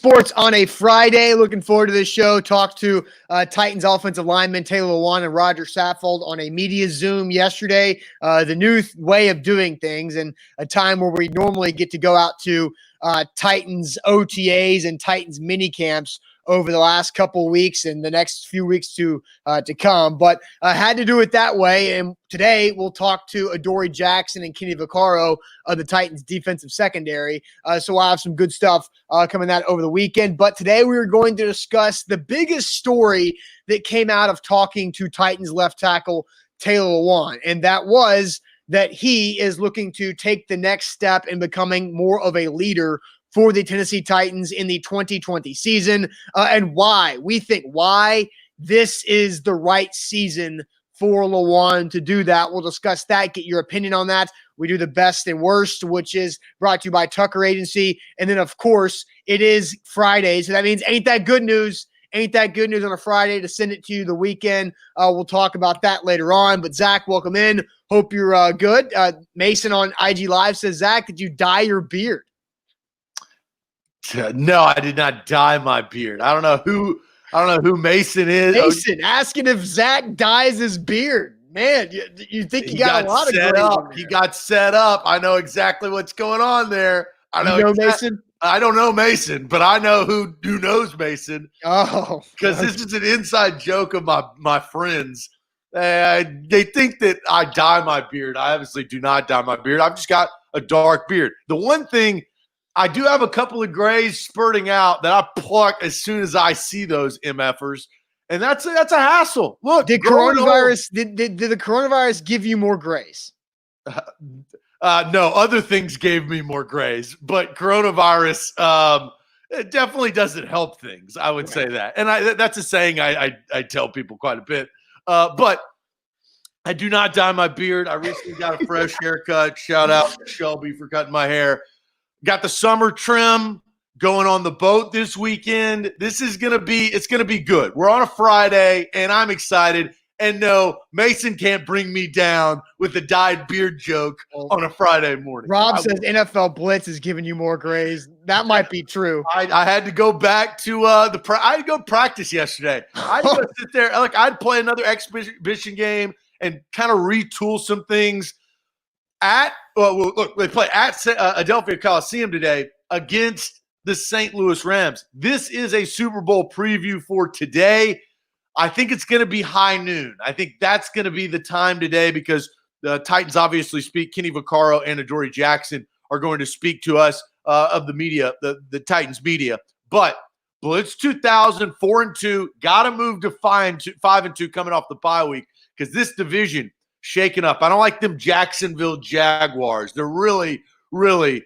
Sports on a Friday. Looking forward to this show. Talked to Titans offensive lineman Taylor Lewan and Roger Saffold on a media Zoom yesterday. The new way of doing things, and a time where we normally get to go out to Titans OTAs and Titans mini camps over the last couple of weeks and the next few weeks to come. But had to do it that way. And today we'll talk to Adoree Jackson and Kenny Vaccaro of the Titans defensive secondary. So we'll have some good stuff coming out over the weekend. But today we are going to discuss the biggest story that came out of talking to Titans left tackle Taylor Lewan. And that was that he is looking to take the next step in becoming more of a leader for the Tennessee Titans in the 2020 season, and why this is the right season for Lewan to do that. We'll discuss that, get your opinion on that. We do the best and worst, which is brought to you by Tucker Agency. And then, of course, it is Friday, so that means ain't that good news on a Friday to send it to you the weekend. We'll talk about that later on. But, Zach, welcome in. Hope you're good. Mason on IG Live says, Zach, did you dye your beard? No, I did not dye my beard. I don't know who Mason is. Mason asking if Zach dyes his beard. Man, you think you got a lot of set up. He got set up. I know exactly what's going on there. I know Mason. I don't know Mason, but I know who knows Mason. Oh, because this is an inside joke of my friends. They think that I dye my beard. I obviously do not dye my beard. I've just got a dark beard. The one thing, I do have a couple of grays spurting out that I pluck as soon as I see those MFers, and that's a hassle. Look, did the coronavirus give you more grays? No, other things gave me more grays, but coronavirus it definitely doesn't help things. I would say that, and that's a saying I tell people quite a bit. But I do not dye my beard. I recently got a fresh haircut. Shout out to Shelby for cutting my hair. Got the summer trim going on the boat this weekend. It's going to be good. We're on a Friday, and I'm excited. And no, Mason can't bring me down with the dyed beard joke on a Friday morning. Rob says NFL Blitz is giving you more grays. That might be true. I had to go back to I had to go practice yesterday. I had to go sit there. Like, I'd play another exhibition game and kind of retool some things. They play at Adelphia Coliseum today against the St. Louis Rams. This is a Super Bowl preview for today. I think it's going to be high noon. I think that's going to be the time today because the Titans obviously speak. Kenny Vaccaro and Adoree Jackson are going to speak to us of the media, the Titans media. But Blitz 2000, 4-2, got to move to 5-2 coming off the bye week because this division – shaken up. I don't like them Jacksonville Jaguars. They're really, really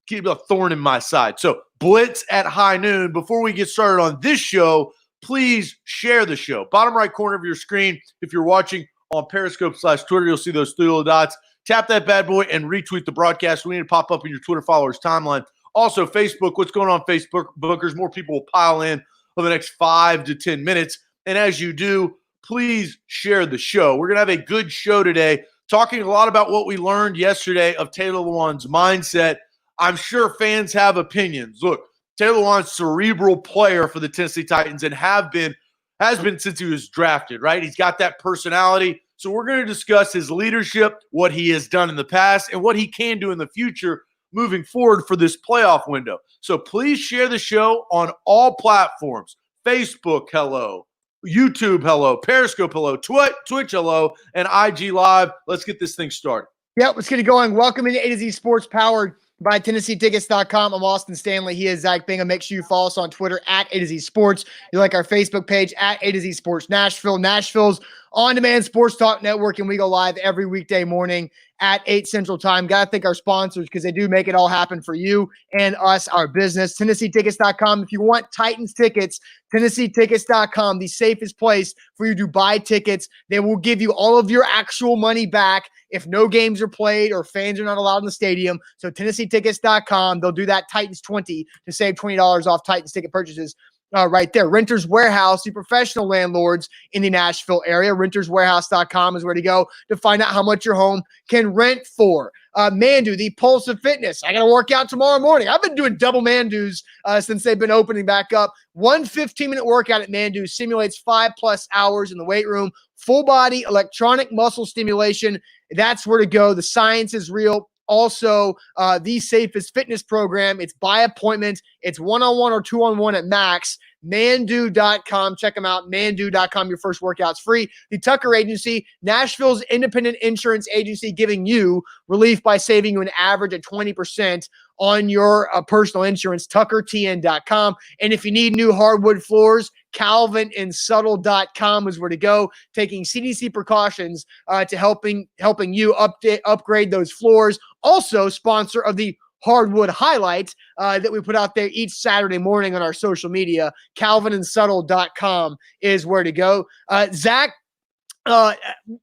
keep a thorn in my side. So Blitz at high noon. Before we get started on this show, please share the show. Bottom right corner of your screen, if you're watching on Periscope/Twitter, you'll see those 3 little dots. Tap that bad boy and retweet the broadcast. We need to pop up in your Twitter followers timeline. Also, Facebook. What's going on, Facebook bookers? More people will pile in over the next 5 to 10 minutes. And as you do, please share the show. We're going to have a good show today, talking a lot about what we learned yesterday of Taylor Lewan's mindset. I'm sure fans have opinions. Look, Taylor Lewan's cerebral player for the Tennessee Titans and has been since he was drafted, right? He's got that personality. So we're going to discuss his leadership, what he has done in the past, and what he can do in the future moving forward for this playoff window. So please share the show on all platforms. Facebook, hello. YouTube, hello. Periscope, hello. Twitch, hello. And IG Live. Let's get this thing started. Yep, let's get it going. Welcome into A to Z Sports, powered by TennesseeTickets.com. I'm Austin Stanley. He is Zach Bingham. Make sure you follow us on Twitter at A to Z Sports. You like our Facebook page at A to Z Sports Nashville. Nashville's on-demand sports talk network, and we go live every weekday morning at 8 Central Time. Got to thank our sponsors because they do make it all happen for you and us, our business. TennesseeTickets.com. If you want Titans tickets, TennesseeTickets.com, the safest place for you to buy tickets. They will give you all of your actual money back if no games are played or fans are not allowed in the stadium. So TennesseeTickets.com, they'll do that Titans 20 to save $20 off Titans ticket purchases. Right there. Renters Warehouse, the professional landlords in the Nashville area. RentersWarehouse.com is where to go to find out how much your home can rent for. Mandu, the Pulse of Fitness. I got to work out tomorrow morning. I've been doing double Mandus since they've been opening back up. One 15-minute workout at Mandu simulates 5+ hours in the weight room. Full body electronic muscle stimulation. That's where to go. The science is real. Also, the safest fitness program. It's by appointment. It's one-on-one or two-on-one at max. Mandu.com. Check them out. Mandu.com. Your first workout's free. The Tucker Agency, Nashville's independent insurance agency, giving you relief by saving you an average of 20% on your personal insurance. TuckerTN.com. And if you need new hardwood floors, CalvinandSuttle.com is where to go, taking CDC precautions to helping you upgrade those floors. Also, sponsor of the Hardwood Highlight that we put out there each Saturday morning on our social media. CalvinandSuttle.com is where to go. Zach,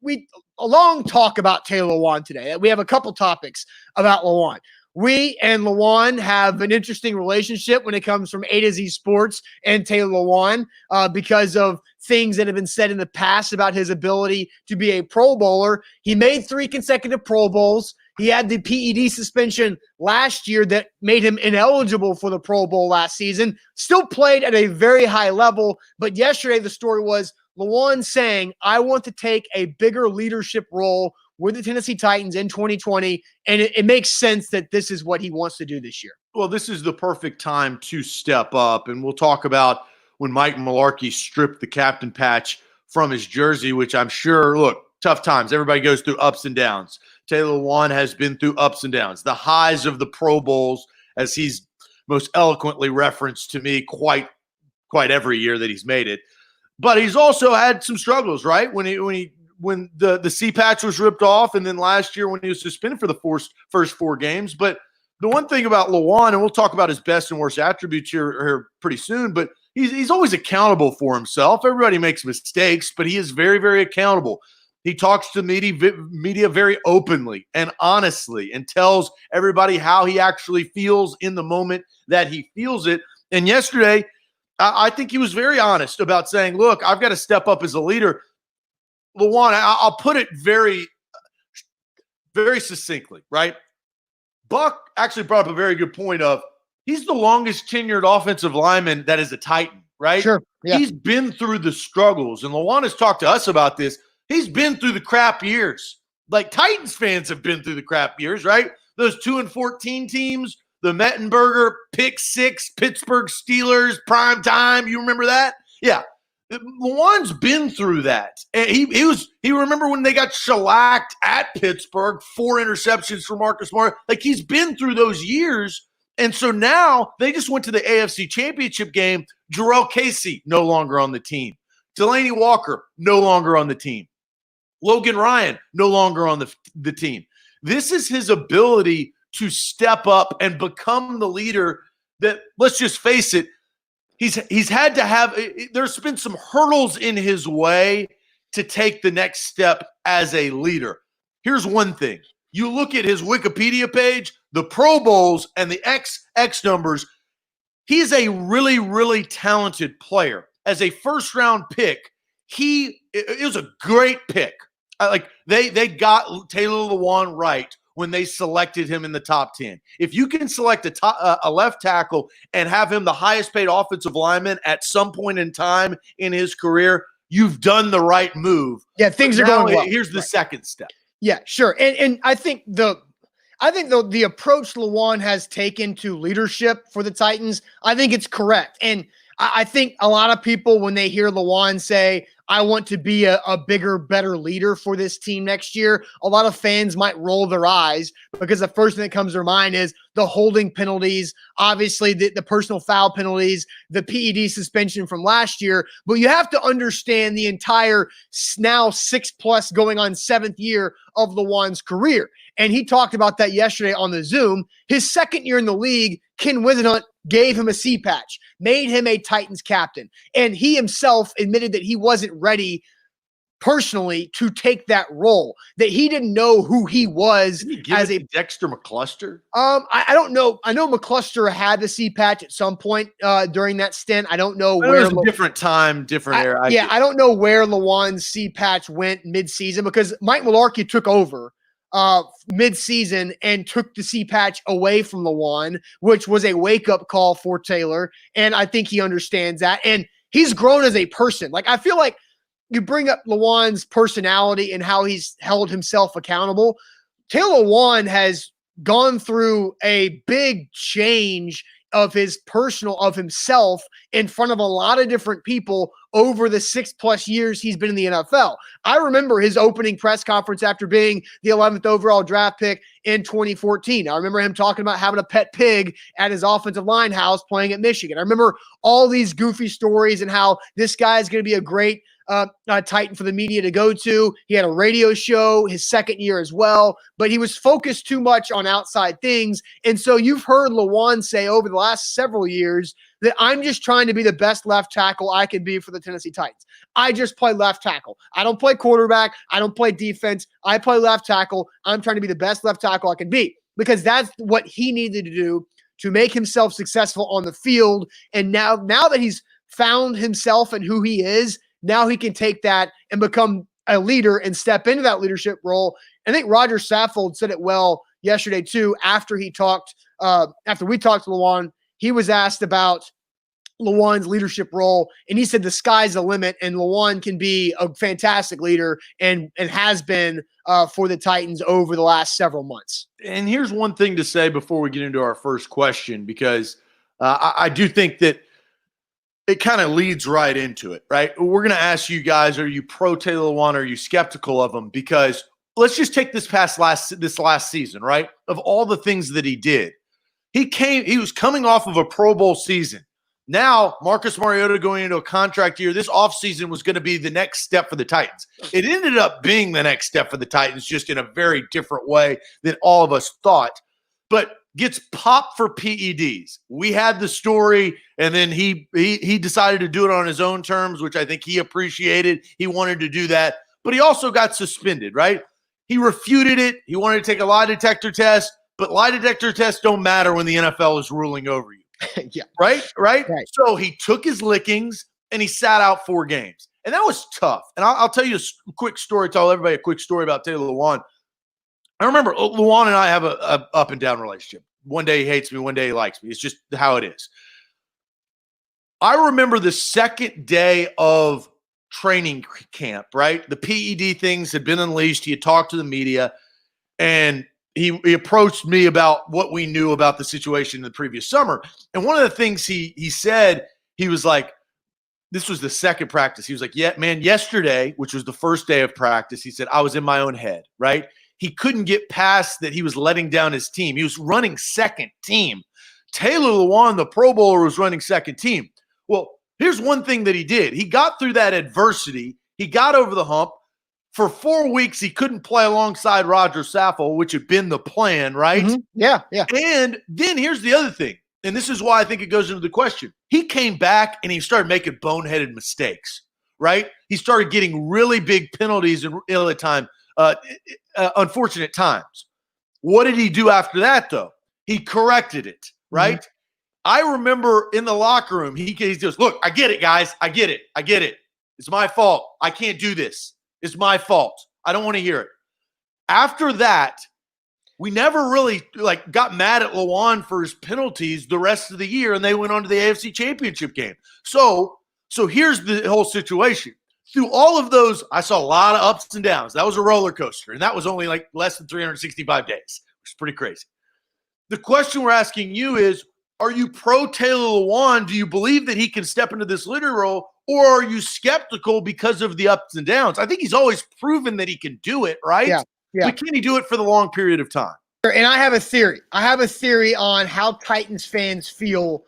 we a long talk about Taylor Lewan today. We have a couple topics about Lewan. We and Lewan have an interesting relationship when it comes from A to Z Sports and Taylor Lewan because of things that have been said in the past about his ability to be a Pro Bowler. He made 3 consecutive Pro Bowls. He had the PED suspension last year that made him ineligible for the Pro Bowl last season. Still played at a very high level, but yesterday the story was Lewan saying, I want to take a bigger leadership role with the Tennessee Titans in 2020, and it makes sense that this is what he wants to do this year. Well, this is the perfect time to step up, and we'll talk about when Mike Mularkey stripped the captain patch from his jersey, which I'm sure, look, tough times. Everybody goes through ups and downs. Taylor Lewan has been through ups and downs. The highs of the Pro Bowls, as he's most eloquently referenced to me quite every year that he's made it. But he's also had some struggles, right? When the C patch was ripped off, and then last year when he was suspended for the first 4 games. But the one thing about Lewan, and we'll talk about his best and worst attributes here pretty soon, but he's always accountable for himself. Everybody makes mistakes, but he is very, very accountable. He talks to media very openly and honestly and tells everybody how he actually feels in the moment that he feels it. And yesterday, I think he was very honest about saying, look, I've got to step up as a leader. Lewan, I'll put it very, very succinctly, right? Buck actually brought up a very good point of he's the longest tenured offensive lineman that is a Titan, right? Sure. Yeah. He's been through the struggles, and Lewan has talked to us about this. He's been through the crap years. Like Titans fans have been through the crap years, right? Those 2-14 teams, the Mettenberger, pick 6, Pittsburgh Steelers, prime time. You remember that? Yeah. Lewan's been through that. And he remember when they got shellacked at Pittsburgh, 4 interceptions for Marcus Morris. Like he's been through those years. And so now they just went to the AFC Championship game. Jarrell Casey, no longer on the team. Delaney Walker, no longer on the team. Logan Ryan, no longer on the team. This is his ability to step up and become the leader that, let's just face it, he's had to have – there's been some hurdles in his way to take the next step as a leader. Here's one thing. You look at his Wikipedia page, the Pro Bowls and the X numbers, he's a really, really talented player. As a first-round pick, it was a great pick. Like they got Taylor Lewan right when they selected him in the top 10. If you can select a left tackle and have him the highest paid offensive lineman at some point in time in his career, you've done the right move. Yeah, things are going well. Here's the second step. Yeah, sure. And I think the approach Lewan has taken to leadership for the Titans, I think it's correct. And I think a lot of people, when they hear Lewan say, I want to be a bigger, better leader for this team next year, a lot of fans might roll their eyes because the first thing that comes to their mind is the holding penalties, obviously the personal foul penalties, the PED suspension from last year. But you have to understand the entire now 6+ going on 7th year of Lewan's career. And he talked about that yesterday on the Zoom. His second year in the league, Ken Wisenhunt gave him a C patch, made him a Titans captain. And he himself admitted that he wasn't ready personally to take that role, that he didn't know who he was as a Dexter McCluster. I don't know. I know McCluster had the C patch at some point during that stint. I don't know where. It was a different time, different era. I don't know where Lewan's C patch went mid-season because Mike Mularkey took over mid-season and took the C patch away from Lewan, which was a wake-up call for Taylor. And I think he understands that. And he's grown as a person. Like, I feel like you bring up Lewan's personality and how he's held himself accountable. Taylor Lewan has gone through a big change of himself in front of a lot of different people over the 6+ years he's been in the NFL. I remember his opening press conference after being the 11th overall draft pick in 2014. I remember him talking about having a pet pig at his offensive line house playing at Michigan. I remember all these goofy stories and how this guy is going to be a great Titan for the media to go to. He had a radio show his second year as well, but he was focused too much on outside things. And so you've heard Lewan say over the last several years that I'm just trying to be the best left tackle I can be for the Tennessee Titans. I just play left tackle. I don't play quarterback. I don't play defense. I play left tackle. I'm trying to be the best left tackle I can be, because that's what he needed to do to make himself successful on the field. And now that he's found himself and who he is, now he can take that and become a leader and step into that leadership role. I think Roger Saffold said it well yesterday too. After we talked to Lewan, he was asked about Lewan's leadership role, and he said the sky's the limit, and Lewan can be a fantastic leader and has been for the Titans over the last several months. And here's one thing to say before we get into our first question, because I do think that it kind of leads right into it, right? We're going to ask you guys, are you pro Taylor Lewan? Or are you skeptical of him? Because let's just take this last season, right? Of all the things that he did, he was coming off of a Pro Bowl season. Now, Marcus Mariota going into a contract year, this offseason was going to be the next step for the Titans. It ended up being the next step for the Titans, just in a very different way than all of us thought. But gets popped for PEDs. We had the story, and then he decided to do it on his own terms, which I think he appreciated. He wanted to do that, but he also got suspended, right? He refuted it. He wanted to take a lie detector test, but lie detector tests don't matter when the NFL is ruling over you. Yeah. Right. So he took his lickings and he sat out 4 games. And that was tough. And I'll tell you a quick story, tell everybody a quick story about Taylor Lewan. I remember Lewan and I have a up and down relationship. One day he hates me, one day he likes me. It's just how it is. I remember the second day of training camp, right? The PED things had been unleashed. He had talked to the media, and he approached me about what we knew about the situation in the previous summer. And one of the things he said, he was like, this was the second practice. He was like, yeah, man, yesterday, which was the first day of practice, he said, I was in my own head, right? He couldn't get past that he was letting down his team. He was running second team. Taylor Lewan, the Pro Bowler, was running second team. Well, here's one thing that he did. He got through that adversity. He got over the hump. For 4 weeks, he couldn't play alongside Roger Saffold, which had been the plan, right? Mm-hmm. Yeah. And then here's the other thing, and this is why I think it goes into the question. He came back and he started making boneheaded mistakes, right? He started getting really big penalties in unfortunate times. What did he do after that, though? He corrected it, right? Mm-hmm. I remember in the locker room, he goes, look, I get it, guys. I get it. It's my fault. I can't do this. It's my fault. I don't want to hear it. After that, we never really got mad at Lewan for his penalties the rest of the year, and they went on to the AFC Championship game. So here's the whole situation. Through all of those, I saw a lot of ups and downs. That was a roller coaster, and that was only less than 365 days, which is pretty crazy. The question we're asking you is, are you pro Taylor Lewan? Do you believe that he can step into this leader role, or are you skeptical because of the ups and downs? I think he's always proven that he can do it, right? Yeah. But can he do it for the long period of time? And I have a theory. On how Titans fans feel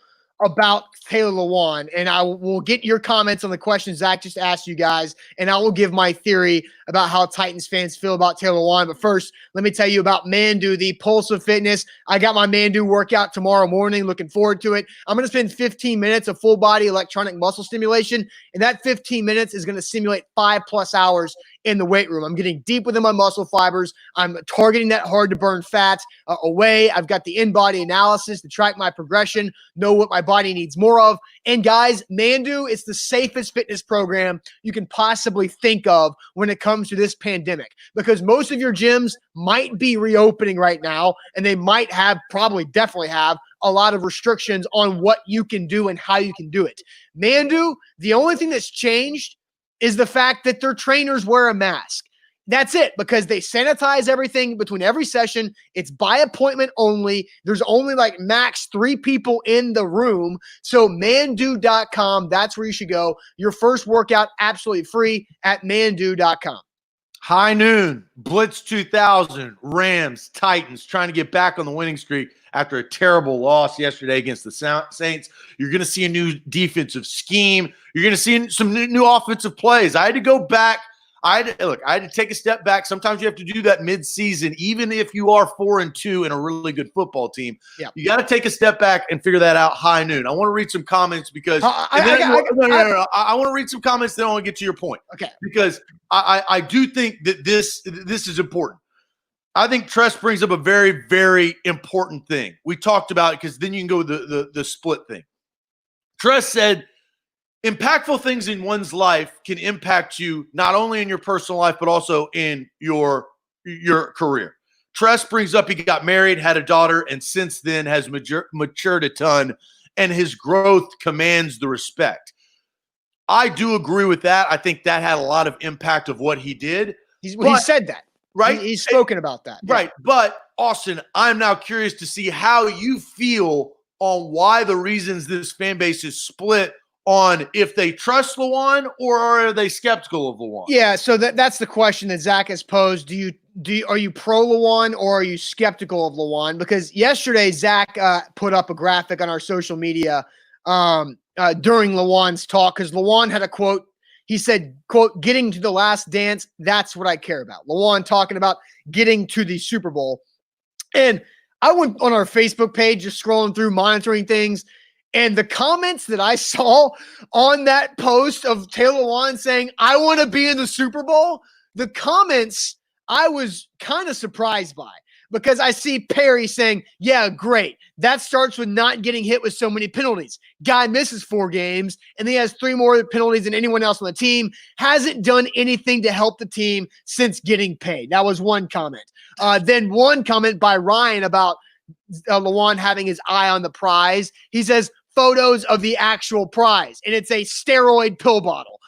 about Taylor Lewan, and I will get your comments on the questions Zach just asked you guys, and I will give my theory about how Titans fans feel about Taylor Lewan. But first, let me tell you about Mandu, the Pulse of Fitness. I got my Mandu workout tomorrow morning. Looking forward to it. I'm going to spend 15 minutes of full body electronic muscle stimulation, and that 15 minutes is going to simulate 5+ hours in the weight room. I'm getting deep within my muscle fibers. I'm targeting that hard to burn fat away. I've got the in-body analysis to track my progression, know what my body needs more of. And guys, Mandu is the safest fitness program you can possibly think of when it comes comes to this pandemic, because most of your gyms might be reopening right now, and they might have, probably definitely have, a lot of restrictions on what you can do and how you can do it. Mandu, the only thing that's changed is the fact that their trainers wear a mask. That's it, because they sanitize everything between every session. It's by appointment only. There's only like max 3 people in the room. So mandu.com, that's where you should go. Your first workout absolutely free at mandu.com. High noon, Blitz 2000, Rams, Titans trying to get back on the winning streak after a terrible loss yesterday against the Saints. You're going to see a new defensive scheme. You're going to see some new offensive plays. I had to go back. I had to take a step back. Sometimes you have to do that mid-season, even if you are 4-2 in a really good football team. Yeah. You got to take a step back and figure that out. High noon. I want to read some comments because I want to read some comments. Then I want to get to your point. Okay. Because I do think that this is important. I think Tress brings up a very, very important thing. We talked about it because then you can go with the split thing. Tress said, impactful things in one's life can impact you not only in your personal life, but also in your career. Tress brings up he got married, had a daughter, and since then has matured a ton, and his growth commands the respect. I do agree with that. I think that had a lot of impact of what he did. He said that. Right? He's spoken about that. Right. Yeah. But, Austin, I'm now curious to see how you feel on why the reasons this fan base is split on if they trust Lewan or are they skeptical of Lewan? Yeah, so that's the question that Zach has posed. Are you pro Lewan or are you skeptical of Lewan? Because yesterday Zach put up a graphic on our social media during Lewan's talk, because Lewan had a quote. He said, quote, "Getting to the last dance, that's what I care about." Lewan talking about getting to the Super Bowl. And I went on our Facebook page, just scrolling through, monitoring things. And the comments that I saw on that post of Taylor Lewan saying, "I want to be in the Super Bowl," the comments I was kind of surprised by, because I see Perry saying, "Yeah, great. That starts with not getting hit with so many penalties. Guy misses 4 games, and he has 3 more penalties than anyone else on the team. Hasn't done anything to help the team since getting paid." That was one comment. Then one comment by Ryan about Lewan having his eye on the prize. He says, "Photos of the actual prize," and it's a steroid pill bottle.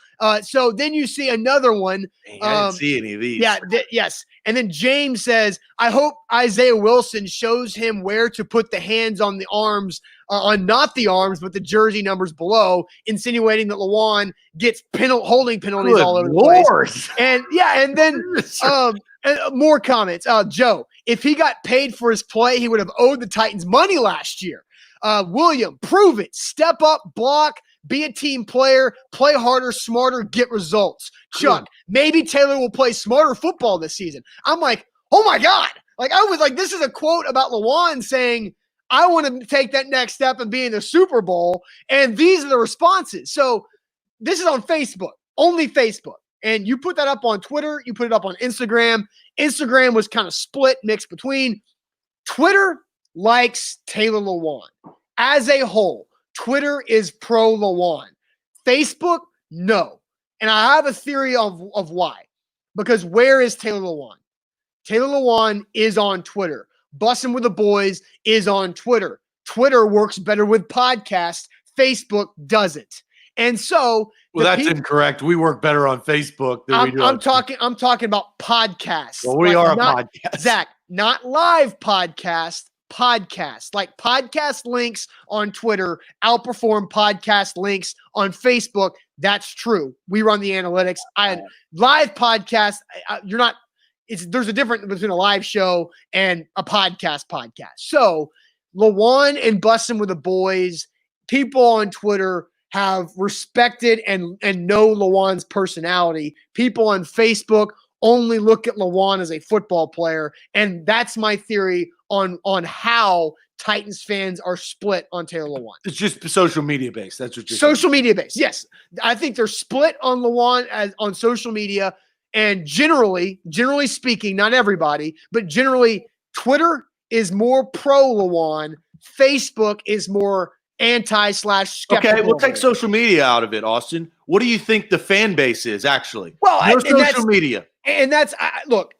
So then you see another one. I didn't see any of these. Yeah, yes. And then James says, "I hope Isaiah Wilson shows him where to put the hands on the arms, on not the arms, but the jersey numbers below," insinuating that Lewan gets holding penalties all over the place. And yeah, and then more comments. Joe, if he got paid for his play, he would have owed the Titans money last year. William, prove it. Step up, block, be a team player, play harder, smarter, get results. Chuck, maybe Taylor will play smarter football this season. I'm like, oh my God. Like, I was like, this is a quote about Lewan saying, "I want to take that next step and be in the Super Bowl." And these are the responses. So this is on Facebook, only Facebook. And you put that up on Twitter. You put it up on Instagram. Instagram was kind of split, mixed between. Twitter likes Taylor Lewan. As a whole, Twitter is pro Lewan. Facebook, no. And I have a theory of why. Because where is Taylor Lewan? Taylor Lewan is on Twitter. Bussin' with the Boys is on Twitter. Twitter works better with podcasts. Facebook doesn't. And so, well, that's incorrect. We work better on Facebook than we do. I'm talking about podcasts. Well, we are a podcast. Zach, not live podcasts. Like podcast links on Twitter outperform podcast links on Facebook. That's true. We run the analytics. Live podcast. There's a difference between a live show and a podcast. So Lewan and Bussin' with the Boys, people on Twitter have respected and know Lewan's personality. People on Facebook only look at Lewan as a football player. And that's my theory on how Titans fans are split on Taylor Lewan. It's just social media based. That's what you're saying. Social media based. Yes. I think they're split on Lewan on social media. And generally speaking, not everybody, but generally Twitter is more pro Lewan. Facebook is more anti/skeptical. Okay, we'll take social media out of it, Austin. What do you think the fan base is actually? Well, no social media. And that's look.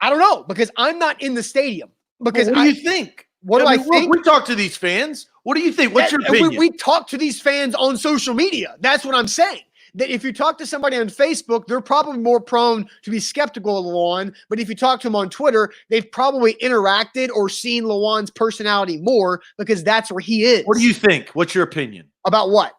I don't know because I'm not in the stadium. Because what do you think? What do I think? We talk to these fans. What do you think? What's your opinion? We talk to these fans on social media. That's what I'm saying. That if you talk to somebody on Facebook, they're probably more prone to be skeptical of Lewan. But if you talk to them on Twitter, they've probably interacted or seen Lewan's personality more because that's where he is. What do you think? What's your opinion? About what?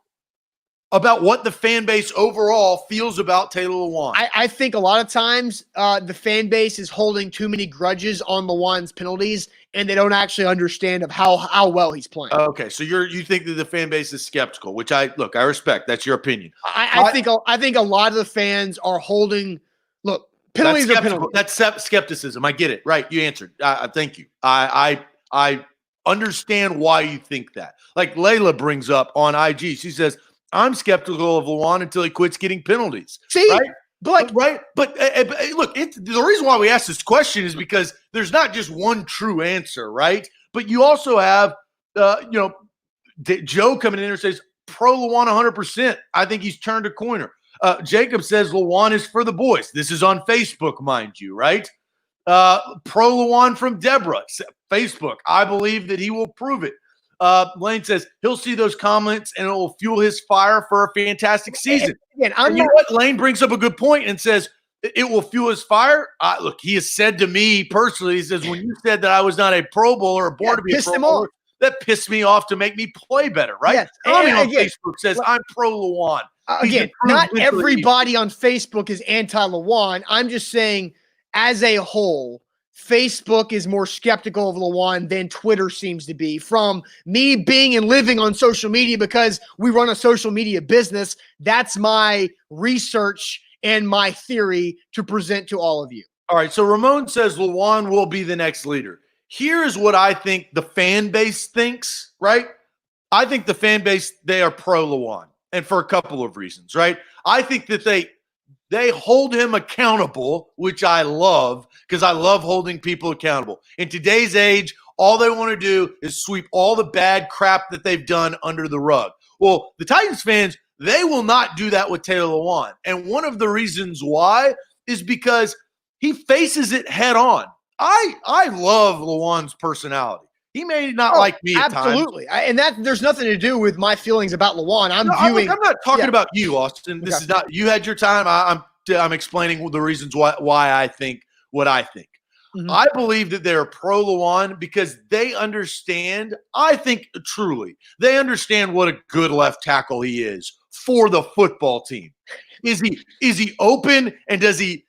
About what the fan base overall feels about Taylor Lewan. I think a lot of times the fan base is holding too many grudges on Lewan's penalties, and they don't actually understand of how well he's playing. Okay, so you think that the fan base is skeptical, which I respect. That's your opinion. I think a lot of the fans are holding. Look, penalties are penalties. That's skepticism. I get it. Right, you answered. Thank you. I understand why you think that. Like Layla brings up on IG, she says, I'm skeptical of Lewan until he quits getting penalties. See, right? But look, the reason why we ask this question is because there's not just one true answer, right? But you also have, Joe coming in and says pro Lewan 100%. I think he's turned a corner. Jacob says Lewan is for the boys. This is on Facebook, mind you, right? Pro Lewan from Deborah, Facebook. I believe that he will prove it. Lane says he'll see those comments and it will fuel his fire for a fantastic season. And you know what? Lane brings up a good point and says it will fuel his fire. Look, he has said to me personally, he says, when you said that I was not a Pro Bowler or born to be a Pro Bowler, that pissed me off to make me play better, right? Yes. Tommy on Facebook says, I'm Pro Lewan. Again, not everybody on Facebook is anti-Lewan. I'm just saying, as a whole, Facebook is more skeptical of Lewan than Twitter seems to be. From me being and living on social media because we run a social media business, that's my research and my theory to present to all of you. All right, so Ramon says Lewan will be the next leader. Here is what I think the fan base thinks, right? I think the fan base, they are pro Lewan, and for a couple of reasons, right? I think that they hold him accountable, which I love because I love holding people accountable. In today's age, all they want to do is sweep all the bad crap that they've done under the rug. Well, the Titans fans, they will not do that with Taylor Lewan. And one of the reasons why is because he faces it head on. I love Lewan's personality. He may not like me at times. Absolutely. And that there's nothing to do with my feelings about Lewan. I'm not talking about you, Austin. This is not – you had your time. I'm explaining the reasons why I think what I think. Mm-hmm. I believe that they're pro Lewan because they understand – I think truly they understand what a good left tackle he is for the football team. Is he open and does he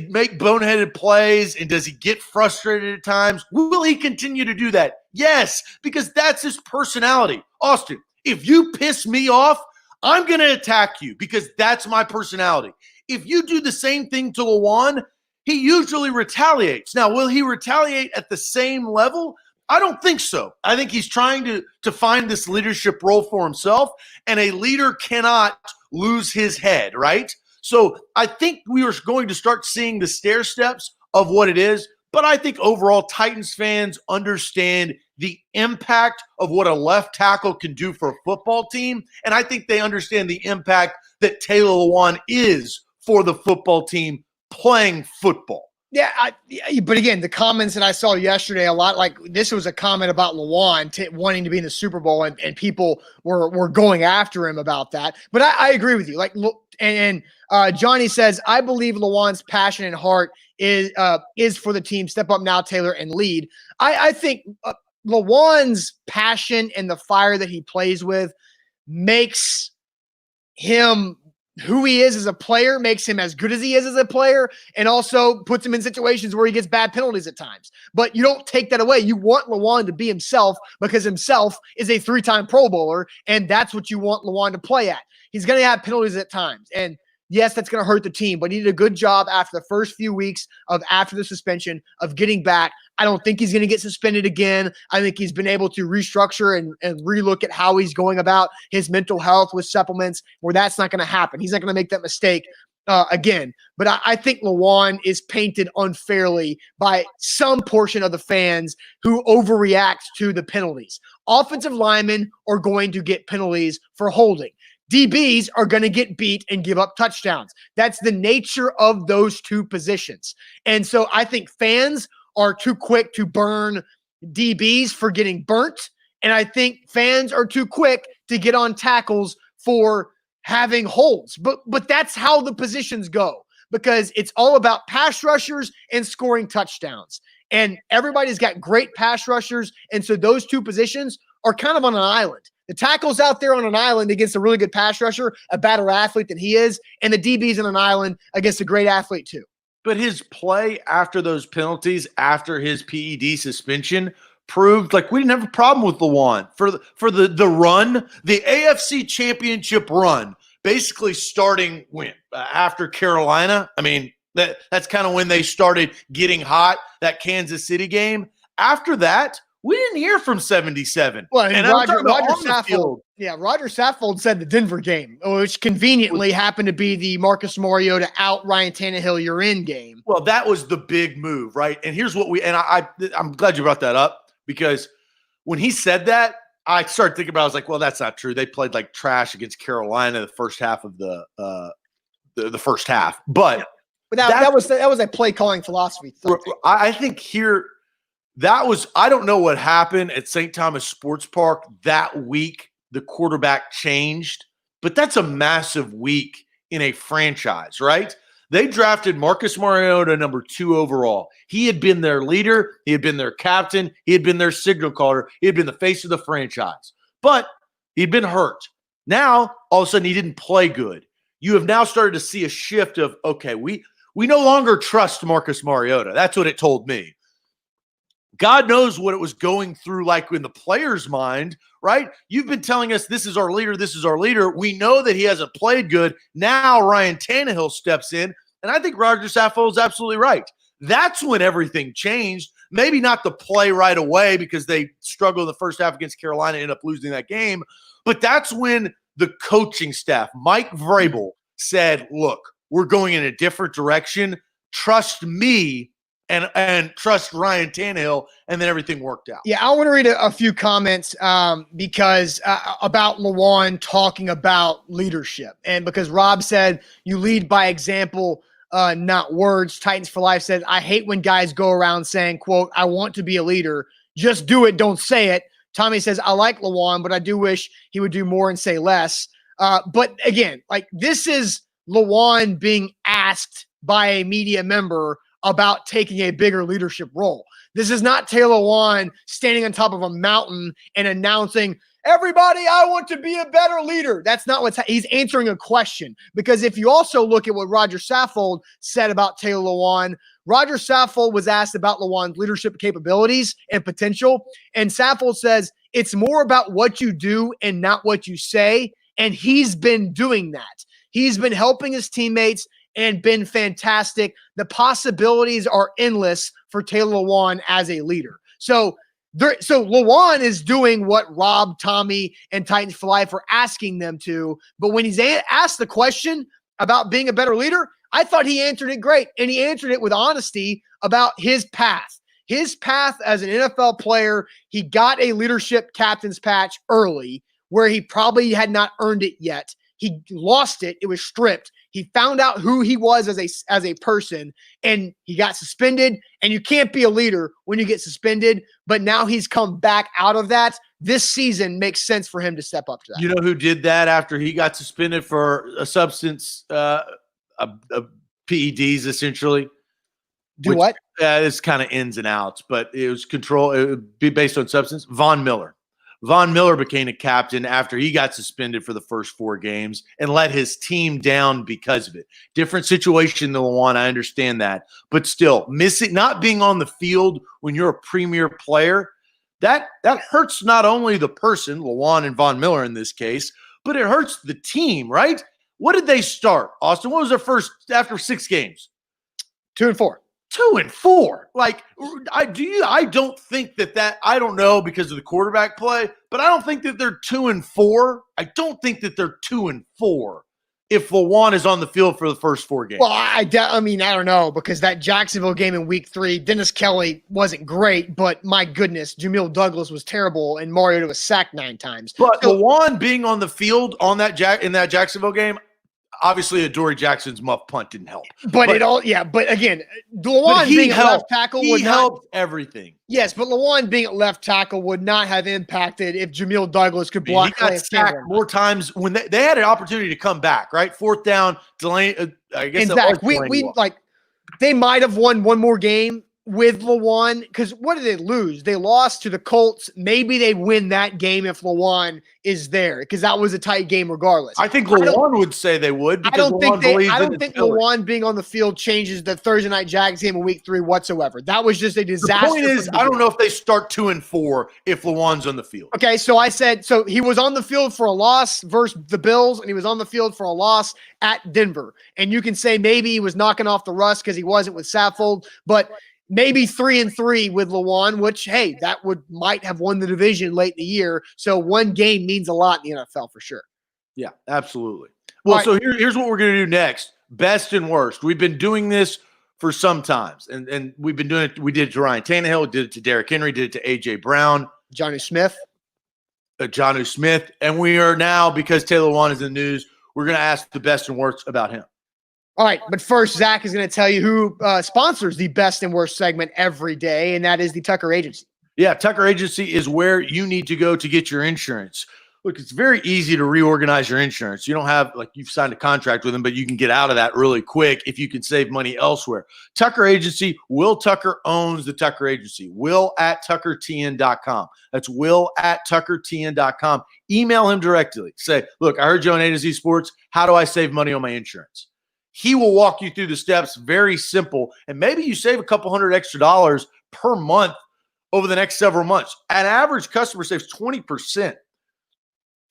make boneheaded plays and does he get frustrated at times? Will he continue to do that? Yes, because that's his personality. Austin, if you piss me off, I'm going to attack you because that's my personality. If you do the same thing to Lewan, he usually retaliates. Now, will he retaliate at the same level? I don't think so. I think he's trying to find this leadership role for himself, and a leader cannot lose his head, right? So I think we are going to start seeing the stair steps of what it is. But I think overall Titans fans understand the impact of what a left tackle can do for a football team. And I think they understand the impact that Taylor Lewan is for the football team playing football. Yeah, but again, the comments that I saw yesterday, a lot like this was a comment about Lewan wanting to be in the Super Bowl, and people were going after him about that. But I agree with you. Like, and Johnny says, I believe Lewan's passion and heart is for the team. Step up now, Taylor, and lead. I think Lewan's passion and the fire that he plays with makes him who he is as a player, makes him as good as he is as a player, and also puts him in situations where he gets bad penalties at times. But you don't take that away. You want Lewan to be himself because himself is a 3-time Pro Bowler, and that's what you want Lewan to play at. He's going to have penalties at times, and yes, that's going to hurt the team, but he did a good job after the first few weeks after the suspension of getting back. I don't think he's going to get suspended again. I think he's been able to restructure and relook at how he's going about his mental health with supplements where that's not going to happen. He's not going to make that mistake again. But I think Lewan is painted unfairly by some portion of the fans who overreact to the penalties. Offensive linemen are going to get penalties for holding. DBs are going to get beat and give up touchdowns. That's the nature of those two positions. And so I think fans are too quick to burn DBs for getting burnt. And I think fans are too quick to get on tackles for having holds. But that's how the positions go, because it's all about pass rushers and scoring touchdowns. And everybody's got great pass rushers. And so those two positions are kind of on an island. The tackle's out there on an island against a really good pass rusher, a better athlete than he is, and the DB's on an island against a great athlete too. But his play after those penalties, after his PED suspension, proved like we didn't have a problem with Lewan for the run, the AFC Championship run, basically starting when after Carolina. I mean, that's kind of when they started getting hot, that Kansas City game. After that, we didn't hear from 77. Well, and Roger Saffold said the Denver game, which conveniently happened to be the Marcus Mariota out Ryan Tannehill you're in game. Well, that was the big move, right? And here's what I'm glad you brought that up, because when he said that, I started thinking about it. I was like, well, that's not true. They played like trash against Carolina the first half of the first half. But that was a play calling philosophy. I think here – I don't know what happened at St. Thomas Sports Park that week. The quarterback changed, but that's a massive week in a franchise, right? They drafted Marcus Mariota number 2 overall. He had been their leader. He had been their captain. He had been their signal caller. He had been the face of the franchise, but he'd been hurt. Now, all of a sudden, he didn't play good. You have now started to see a shift of, okay, we no longer trust Marcus Mariota. That's what it told me. God knows what it was going through like in the player's mind, right? You've been telling us this is our leader, this is our leader. We know that he hasn't played good. Now Ryan Tannehill steps in, and I think Roger Saffold is absolutely right. That's when everything changed. Maybe not the play right away because they struggled in the first half against Carolina and ended up losing that game, but that's when the coaching staff, Mike Vrabel, said, look, we're going in a different direction. Trust me. And trust Ryan Tannehill, and then everything worked out. Yeah, I want to read a few comments because about Lewan talking about leadership. And because Rob said, you lead by example, not words. Titans for Life said, I hate when guys go around saying, quote, I want to be a leader. Just do it, don't say it. Tommy says, I like Lewan, but I do wish he would do more and say less. But again, like this is Lewan being asked by a media member about taking a bigger leadership role. This is not Taylor Lewan standing on top of a mountain and announcing, everybody, I want to be a better leader. That's not he's answering a question. Because if you also look at what Roger Saffold said about Taylor Lewan, Roger Saffold was asked about Lewan's leadership capabilities and potential. And Saffold says, it's more about what you do and not what you say. And he's been doing that. He's been helping his teammates and been fantastic. The possibilities are endless for Taylor Lewan as a leader. So Lewan is doing what Rob, Tommy, and Titans for Life are asking them to. But when he's asked the question about being a better leader, I thought he answered it great. And he answered it with honesty about his path. His path as an NFL player, he got a leadership captain's patch early where he probably had not earned it yet. He lost it. It was stripped. He found out who he was as a person, and he got suspended. And you can't be a leader when you get suspended. But now he's come back out of that. This season makes sense for him to step up to that. You know who did that after he got suspended for a substance, PEDs essentially? What? It's kind of ins and outs, but it was control. It would be based on substance. Von Miller. Von Miller became a captain after he got suspended for the first 4 games and let his team down because of it. Different situation than Lewan, I understand that. But still, not being on the field when you're a premier player, that hurts not only the person, Lewan and Von Miller in this case, but it hurts the team, right? What did they start, Austin? What was their first after 6 games? 2-4. 2-4. Like, I don't think that I don't know because of the quarterback play, but I don't think that they're 2-4. I don't think that they're 2-4 if Lewan is on the field for the first 4 games? Well, I don't know, because that Jacksonville game in week 3, Dennis Kelly wasn't great, but my goodness, Jamil Douglas was terrible, and Mariota was sacked 9 times. But Lewan being on the field in that Jacksonville game, obviously, Adoree Jackson's muff punt didn't help. But again, Lewan being a left tackle would help everything. Yes, but Lewan being at left tackle would not have impacted if Jamil Douglas could block. He got sacked more times when they had an opportunity to come back, right? 4th down, Delaney. I guess they might have won one more game with Lewan, because what did they lose? They lost to the Colts. Maybe they win that game if Lewan is there, because that was a tight game regardless. I think Lewan would say they would. I don't think Lewan being on the field changes the Thursday night Jags game in week 3 whatsoever. That was just a disaster. The point is, I don't know if they start 2-4 if Lewan's on the field. Okay, so I said, so he was on the field for a loss versus the Bills, and he was on the field for a loss at Denver. And you can say maybe he was knocking off the rust because he wasn't with Saffold, but maybe 3-3 with Lewan, which, hey, that might have won the division late in the year. So one game means a lot in the NFL for sure. Yeah, absolutely. Well, so here's what we're going to do next. Best and worst. We've been doing this for some times, and we've been doing it. We did it to Ryan Tannehill, did it to Derrick Henry, did it to A.J. Brown. Jonnu Smith. And we are now, because Taylor Lewan is in the news, we're going to ask the best and worst about him. All right, but first, Zach is going to tell you who sponsors the best and worst segment every day, and that is the Tucker Agency. Yeah, Tucker Agency is where you need to go to get your insurance. Look, it's very easy to reorganize your insurance. You don't have, you've signed a contract with them, but you can get out of that really quick if you can save money elsewhere. Tucker Agency, Will Tucker owns the Tucker Agency. Will@tuckertn.com. That's Will@tuckertn.com. Email him directly. Say, look, I heard you on A to Z Sports. How do I save money on my insurance? He will walk you through the steps, very simple, and maybe you save a couple $100 extra per month over the next several months. An average customer saves 20%.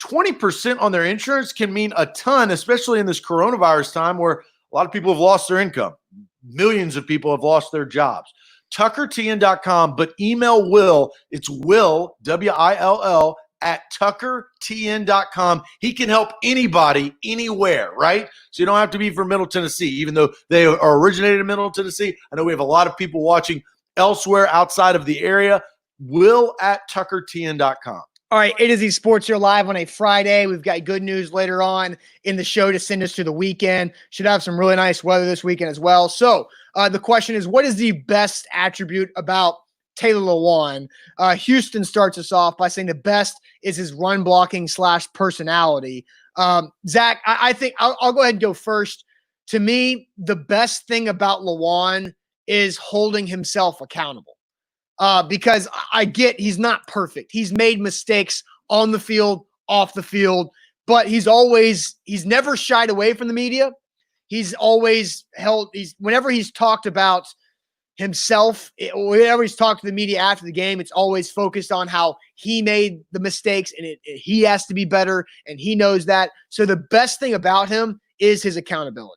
20% on their insurance can mean a ton, especially in this coronavirus time where a lot of people have lost their income. Millions of people have lost their jobs. TuckerTN.com, but email Will. It's Will, W-I-L-L, @tuckertn.com. He can help anybody, anywhere, right? So you don't have to be from Middle Tennessee, even though they are originated in Middle Tennessee. I know we have a lot of people watching elsewhere outside of the area. Will@tuckertn.com. All right, A to Z Sports here live on a Friday. We've got good news later on in the show to send us to the weekend. Should have some really nice weather this weekend as well. So the question is, what is the best attribute about Taylor Lewan? Houston starts us off by saying the best is his run blocking / personality. Zach, I think I'll go ahead and go first. To me, the best thing about Lewan is holding himself accountable. Because I get he's not perfect. He's made mistakes on the field, off the field, but he's never shied away from the media. He's always whenever he's talked about himself, whenever he's talked to the media after the game, it's always focused on how he made the mistakes and he has to be better, and he knows that. So the best thing about him is his accountability.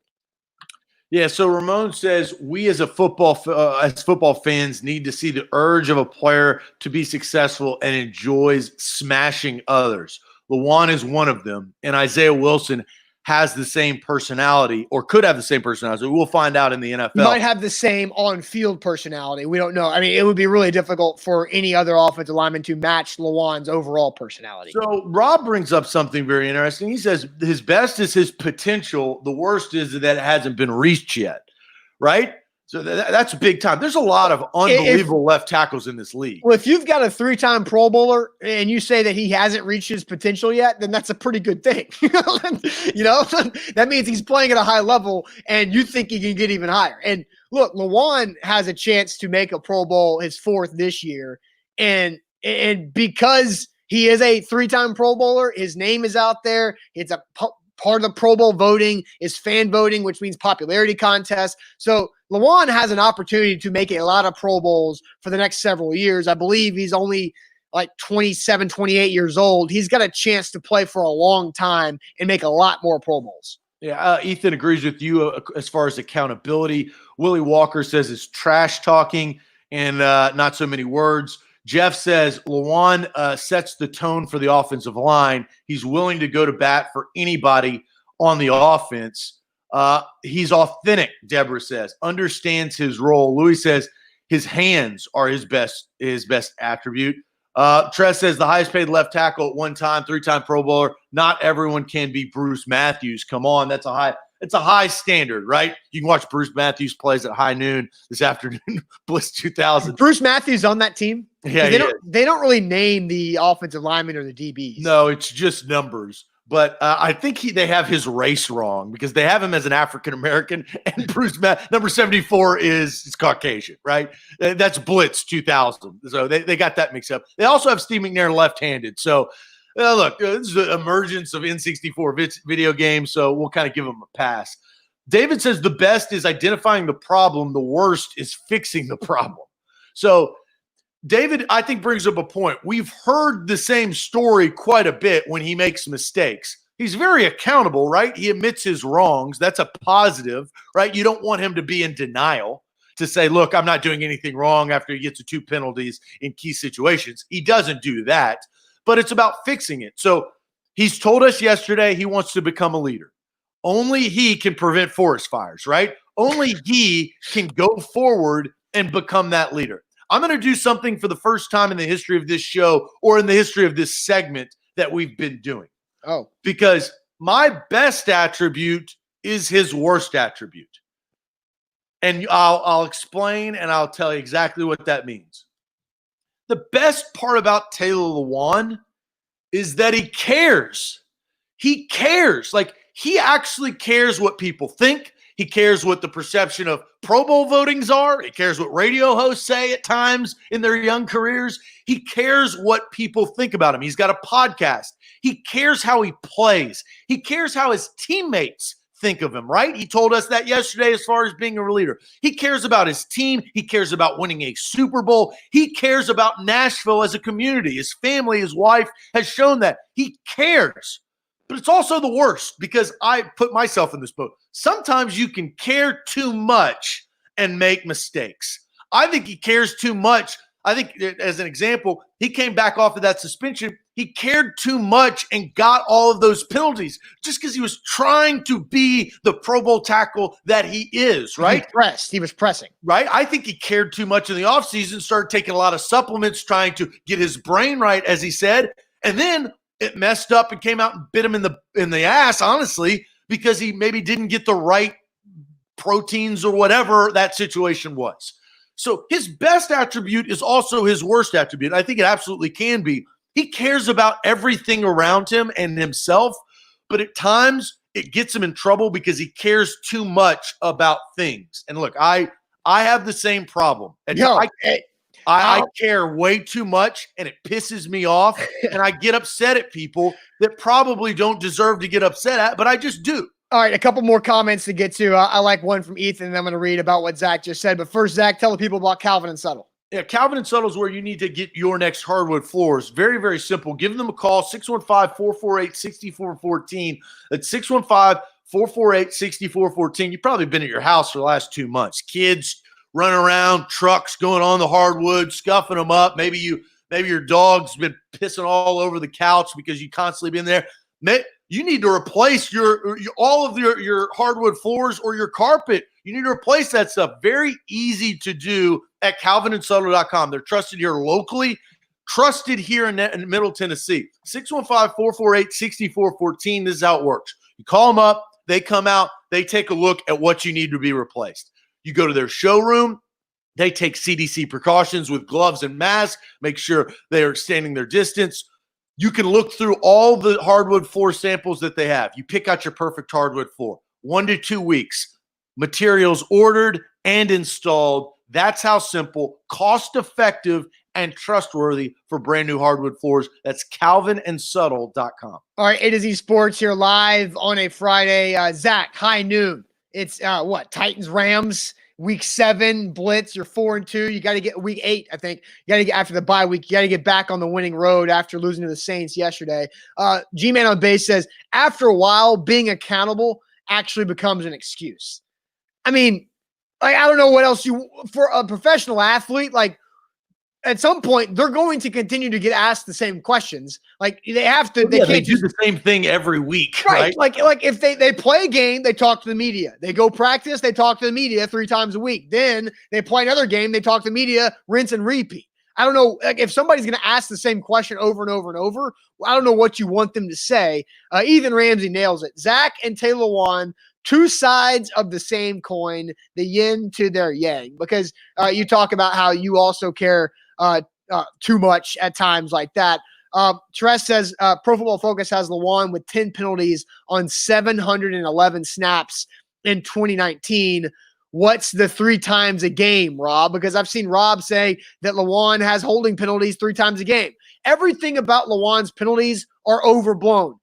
Yeah, so Ramon says we as football fans need to see the urge of a player to be successful and enjoys smashing others. Lewan is one of them, and Isaiah Wilson has the same personality, or could have the same personality. We'll find out in the NFL. He might have the same on-field personality. We don't know. I mean, it would be really difficult for any other offensive lineman to match Lewan's overall personality. So Rob brings up something very interesting. He says his best is his potential. The worst is that it hasn't been reached yet, right? So that's big time. There's a lot of unbelievable left tackles in this league. Well, if you've got a 3-time Pro Bowler and you say that he hasn't reached his potential yet, then that's a pretty good thing. That means he's playing at a high level and you think he can get even higher. And look, Lewan has a chance to make a Pro Bowl, his 4th this year. And because he is a 3-time Pro Bowler, his name is out there. It's a part of the Pro Bowl voting is fan voting, which means popularity contest. So Lewan has an opportunity to make a lot of Pro Bowls for the next several years. I believe he's only like 27, 28 years old. He's got a chance to play for a long time and make a lot more Pro Bowls. Yeah, Ethan agrees with you as far as accountability. Willie Walker says it's trash talking and not so many words. Jeff says Lewan sets the tone for the offensive line. He's willing to go to bat for anybody on the offense. He's authentic, Deborah says, understands his role. Louis says his hands are his best attribute. Tress says the highest paid left tackle at one time, 3-time Pro Bowler. Not everyone can be Bruce Matthews. Come on, it's a high standard, right? You can watch Bruce Matthews plays at high noon this afternoon, Blitz 2000. Bruce Matthews on that team? Yeah, they don't really name the offensive linemen or the DBs. No, it's just numbers. But I think they have his race wrong because they have him as an African-American, and Bruce number 74 is Caucasian, right? That's Blitz 2000. So they got that mixed up. They also have Steve McNair left-handed. So, look, this is the emergence of N64 video games, so we'll kind of give them a pass. David says the best is identifying the problem. The worst is fixing the problem. So David, I think, brings up a point. We've heard the same story quite a bit when he makes mistakes. He's very accountable, right? He admits his wrongs. That's a positive, right? You don't want him to be in denial, to say, look, I'm not doing anything wrong after he gets to 2 penalties in key situations. He doesn't do that, but it's about fixing it. So he's told us yesterday he wants to become a leader. Only he can prevent forest fires, right? Only he can go forward and become that leader. I'm going to do something for the first time in the history of this show or in the history of this segment that we've been doing. Oh, because my best attribute is his worst attribute. And I'll explain and I'll tell you exactly what that means. The best part about Taylor Lewan is that he cares. He cares. Like, he actually cares what people think. He cares what the perception of Pro Bowl votings are. He cares what radio hosts say at times in their young careers. He cares what people think about him. He's got a podcast. He cares how he plays. He cares how his teammates think of him, right? He told us that yesterday as far as being a leader. He cares about his team. He cares about winning a Super Bowl. He cares about Nashville as a community. His family, his wife has shown that. He cares. But it's also the worst because I put myself in this boat. Sometimes you can care too much and make mistakes. I think he cares too much. I think, as an example, he came back off of that suspension. He cared too much and got all of those penalties just because he was trying to be the Pro Bowl tackle that he is, right? He was pressing. Right? I think he cared too much in the offseason, started taking a lot of supplements, trying to get his brain right, as he said. And then it messed up and came out and bit him in the ass, honestly, because he maybe didn't get the right proteins or whatever that situation was. So his best attribute is also his worst attribute. I think it absolutely can be. He cares about everything around him and himself, but at times it gets him in trouble because he cares too much about things. And look, I have the same problem. I care way too much, and it pisses me off, and I get upset at people that probably don't deserve to get upset at, but I just do. All right, a couple more comments to get to. I like one from Ethan, and I'm going to read about what Zach just said. But first, Zach, tell the people about Calvin and Subtle. Yeah, Calvin and Subtle is where you need to get your next hardwood floors. Very, very simple. Give them a call, 615-448-6414. That's 615-448-6414. You've probably been at your house for the last 2 months. Kids running around, trucks going on the hardwood, scuffing them up. Maybe your dog's been pissing all over the couch because you constantly been there. You need to replace all of your hardwood floors or your carpet. You need to replace that stuff. Very easy to do at calvinandsubtle.com. They're trusted here locally, trusted here in Middle Tennessee. 615-448-6414. This is how it works. You call them up. They come out. They take a look at what you need to be replaced. You go to their showroom. They take CDC precautions with gloves and masks, make sure they are standing their distance. You can look through all the hardwood floor samples that they have. You pick out your perfect hardwood floor. 1 to 2 weeks. Materials ordered and installed. That's how simple, cost-effective, and trustworthy for brand new hardwood floors. That's calvinandsubtle.com. All right, A to Z Sports here live on a Friday. Zach, high noon. It's Titans Rams week 7 blitz. You're 4-2. You got to get week 8. I think you got to get after the bye week. You got to get back on the winning road after losing to the Saints yesterday. G-Man on base says after a while, being accountable actually becomes an excuse. I mean, I don't know what else for a professional athlete. Like, at some point they're going to continue to get asked the same questions. Like they have to, they can't do the same thing every week, right? Like if they play a game, they talk to the media. They go practice, they talk to the media 3 times a week. Then they play another game, they talk to the media, rinse and repeat. I don't know, like if somebody's going to ask the same question over and over and over, I don't know what you want them to say. Ethan Ramsey nails it. Zach and Taylor Lewan, two sides of the same coin, the yin to their yang, because you talk about how you also care too much at times like that. Tress says Pro Football Focus has Lewan with 10 penalties on 711 snaps in 2019. What's the 3 times a game, Rob? Because I've seen Rob say that Lewan has holding penalties 3 times a game. Everything about Lewan's penalties are overblown.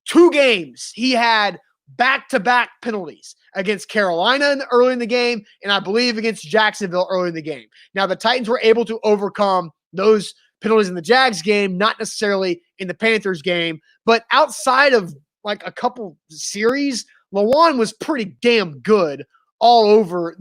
2 games, he had back-to-back penalties against Carolina early in the game, and I believe against Jacksonville early in the game. Now, the Titans were able to overcome those penalties in the Jags game, not necessarily in the Panthers game, but outside of like a couple series, Lewan was pretty damn good all over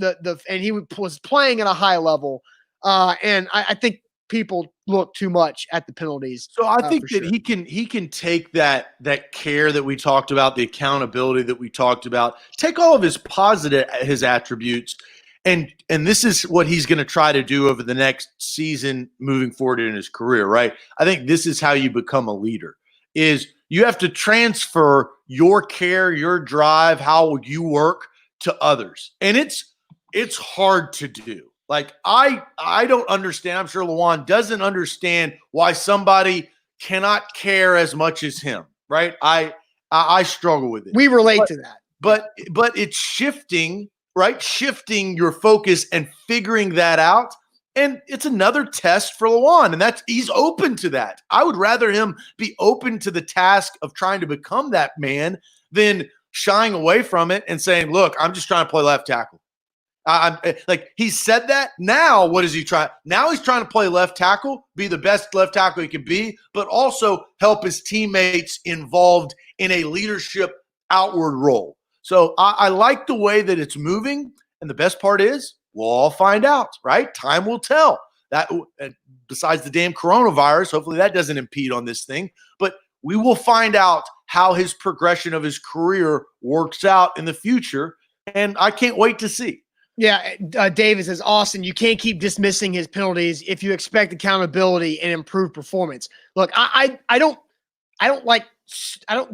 and he was playing at a high level. And I think people look too much at the penalties. So I think that he can take that care that we talked about, the accountability that we talked about, take all of his attributes, and this is what he's going to try to do over the next season moving forward in his career, right? I think this is how you become a leader, is you have to transfer your care, your drive, how you work to others. And it's hard to do. Like I don't understand. I'm sure Lewan doesn't understand why somebody cannot care as much as him, right? I struggle with it. We relate to that. But it's shifting, right? Shifting your focus and figuring that out. And it's another test for Lewan, and he's open to that. I would rather him be open to the task of trying to become that man than shying away from it and saying, look, I'm just trying to play left tackle. Like he said that. Now, what is he trying? Now he's trying to play left tackle, be the best left tackle he can be, but also help his teammates involved in a leadership outward role. So I like the way that it's moving. And the best part is we'll all find out, right? Time will tell. That besides the damn coronavirus, hopefully that doesn't impede on this thing. But we will find out how his progression of his career works out in the future. And I can't wait to see. Yeah, Davis says, Austin, you can't keep dismissing his penalties if you expect accountability and improved performance. Look, I don't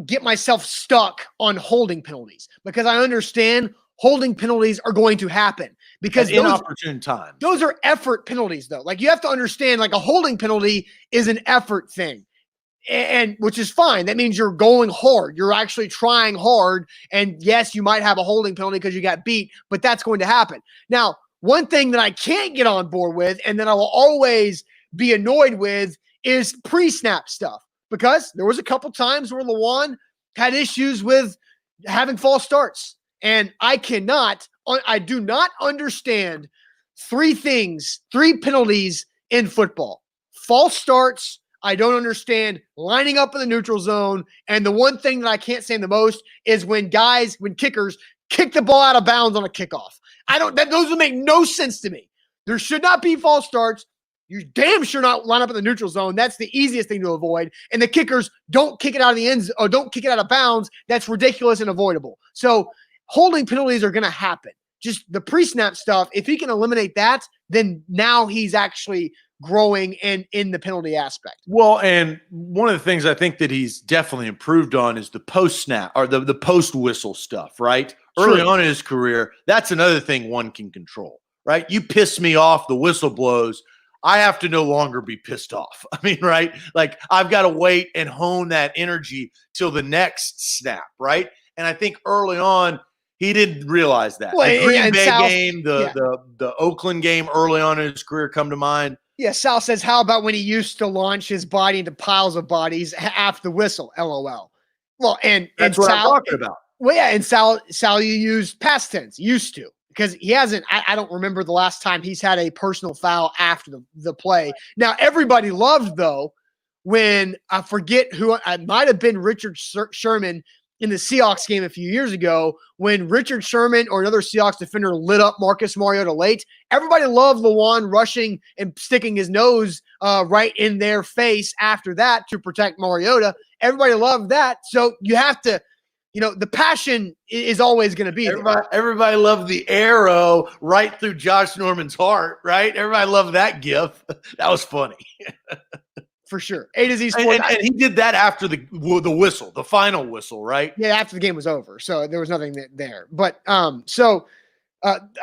get myself stuck on holding penalties because I understand holding penalties are going to happen because inopportune times. Those are effort penalties, though. Like you have to understand, like a holding penalty is an effort thing. And which is fine. That means you're going hard. You're actually trying hard. And yes, you might have a holding penalty because you got beat, but that's going to happen. Now, one thing that I can't get on board with and that I will always be annoyed with is pre-snap stuff, because there was a couple times where Lewan had issues with having false starts. And I do not understand 3 penalties in football: false starts, I don't understand lining up in the neutral zone. And the one thing that I can't stand the most is when kickers kick the ball out of bounds on a kickoff. Those would make no sense to me. There should not be false starts. You damn sure not line up in the neutral zone. That's the easiest thing to avoid. And the kickers don't kick it out of the end zone, or don't kick it out of bounds. That's ridiculous and avoidable. So holding penalties are going to happen. Just the pre-snap stuff, if he can eliminate that, then now he's actually growing and in the penalty aspect. Well, and one of the things I think that he's definitely improved on is the post snap or the post whistle stuff, right? Early on in his career, that's another thing one can control, right? You piss me off, the whistle blows. I have to no longer be pissed off. I mean, right? Like I've got to wait and hone that energy till the next snap, right? And I think early on, he didn't realize that. Well, the Green Bay game, the Oakland game early on in his career come to mind. Yeah, Sal says, how about when he used to launch his body into piles of bodies after the whistle? LOL. Well, and that's what I'm talking about. Well, yeah, and Sal, you used past tense, used to, because he hasn't. I don't remember the last time he's had a personal foul after the play. Now, everybody loved though when I forget who it might have been Richard Sherman in the Seahawks game a few years ago when Richard Sherman or another Seahawks defender lit up Marcus Mariota late. Everybody loved Lewan rushing and sticking his nose right in their face after that to protect Mariota. Everybody loved that. So you have to, the passion is always going to be there. Everybody loved the arrow right through Josh Norman's heart, right? Everybody loved that gif. That was funny. For sure. A to Z Sports. And he did that after the whistle, the final whistle, right? Yeah, after the game was over. So there was nothing there. But I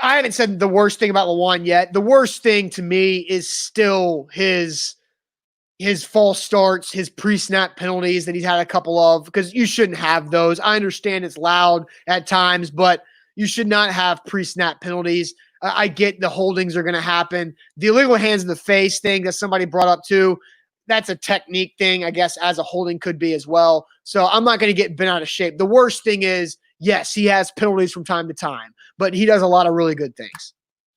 haven't said the worst thing about Lewan yet. The worst thing to me is still his false starts, his pre-snap penalties that he's had a couple of, because you shouldn't have those. I understand it's loud at times, but you should not have pre-snap penalties. I get the holdings are going to happen. The illegal hands in the face thing that somebody brought up too, that's a technique thing, I guess, as a holding could be as well. So I'm not going to get bent out of shape. The worst thing is, yes, he has penalties from time to time, but he does a lot of really good things.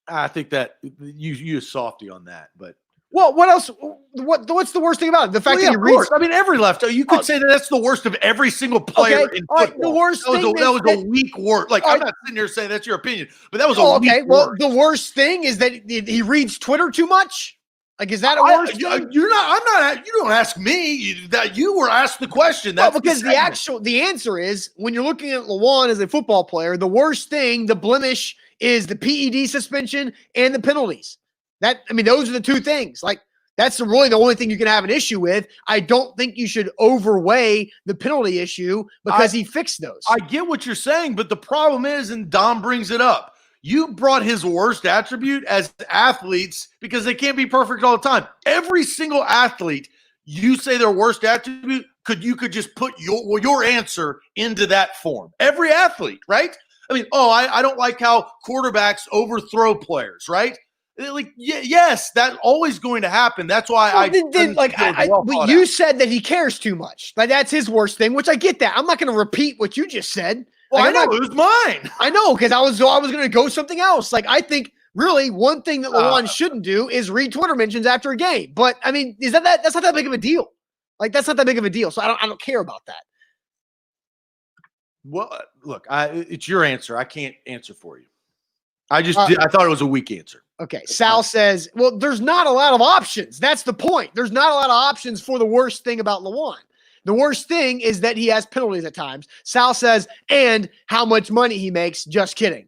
I think that you softy on that, but. Well, what else? What's the worst thing about it? The fact that he reads. I mean, every left. You could say that's the worst of every single player in football. Right, the worst that was a weak word. Like, I'm not sitting here saying that's your opinion, but that was a weak word. Well, the worst thing is that he reads Twitter too much. Like, is that a worse thing? You're not. I'm not. You don't ask me. That you were asked the question. That's because the answer is, when you're looking at Lewan as a football player, the worst thing, the blemish, is the PED suspension and the penalties. Those are the two things. Like, that's really the only thing you can have an issue with. I don't think you should overweigh the penalty issue because he fixed those. I get what you're saying, but the problem is, and Dom brings it up, you brought his worst attribute as athletes because they can't be perfect all the time. Every single athlete, you say their worst attribute, you could just put your answer into that form. Every athlete, right? I don't like how quarterbacks overthrow players, right? Like, yes, that's always going to happen. That's why but you said that he cares too much. Like, that's his worst thing, which I get that. I'm not going to repeat what you just said. Well, I know it was mine. I know, because I was going to go something else. Like, I think really one thing that Lewan shouldn't do is read Twitter mentions after a game. But is that's not that big of a deal. Like, that's not that big of a deal. So I don't care about that. Well, look, it's your answer. I can't answer for you. I thought it was a weak answer. Okay. Sal says, well, there's not a lot of options. That's the point. There's not a lot of options for the worst thing about Lewan. The worst thing is that he has penalties at times. Sal says, and how much money he makes. Just kidding.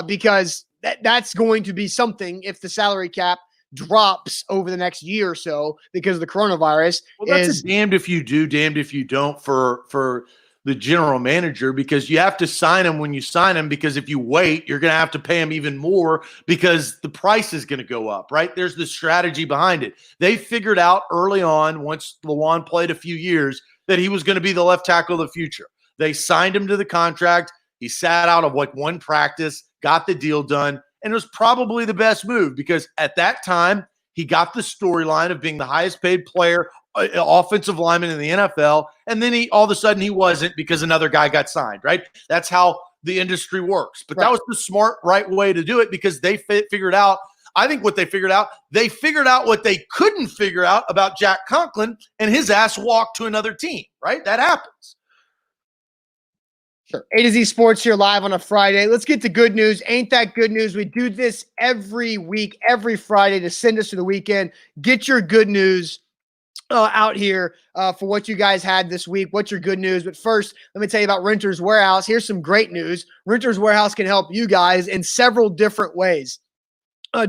Because that's going to be something if the salary cap drops over the next year or so because of the coronavirus. Well, that's a damned if you do, damned if you don't for the general manager, because you have to sign him when you sign him, because if you wait, you're going to have to pay him even more because the price is going to go up, right? There's the strategy behind it. They figured out early on, once Lewan played a few years, that he was going to be the left tackle of the future. They signed him to the contract. He sat out of one practice, got the deal done, and it was probably the best move because at that time, he got the storyline of being the highest paid player, offensive lineman in the NFL, and then all of a sudden he wasn't because another guy got signed, right? That's how the industry works. But that was the smart, right way to do it because they figured out, I think what they figured out what they couldn't figure out about Jack Conklin, and his ass walked to another team, right? That happens. Sure. A to Z Sports here live on a Friday. Let's get to good news. Ain't that good news? We do this every week, every Friday to send us to the weekend. Get your good news out here for what you guys had this week. What's your good news? But first, let me tell you about Renters Warehouse. Here's some great news. Renters Warehouse can help you guys in several different ways